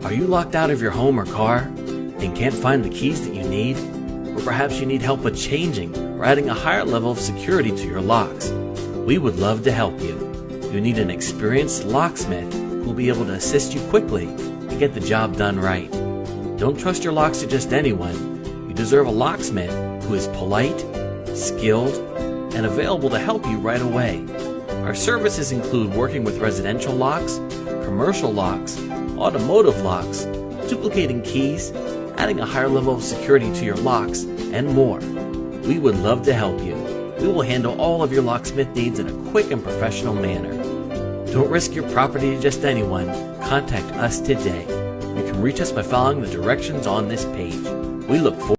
Are you locked out of your home or car and can't find the keys that you need? Or perhaps you need help with changing or adding a higher level of security to your locks? We would love to help you. You need an experienced locksmith who will be able to assist you quickly and get the job done right. Don't trust your locks to just anyone. You deserve a locksmith who is polite, skilled, and available to help you right away. Our services include working with residential locks, commercial locks, automotive locks, duplicating keys, adding a higher level of security to your locks, and more. We would love to help you. We will handle all of your locksmith needs in a quick and professional manner. Don't risk your property to just anyone. Contact us today. You can reach us by following the directions on this page. We look forward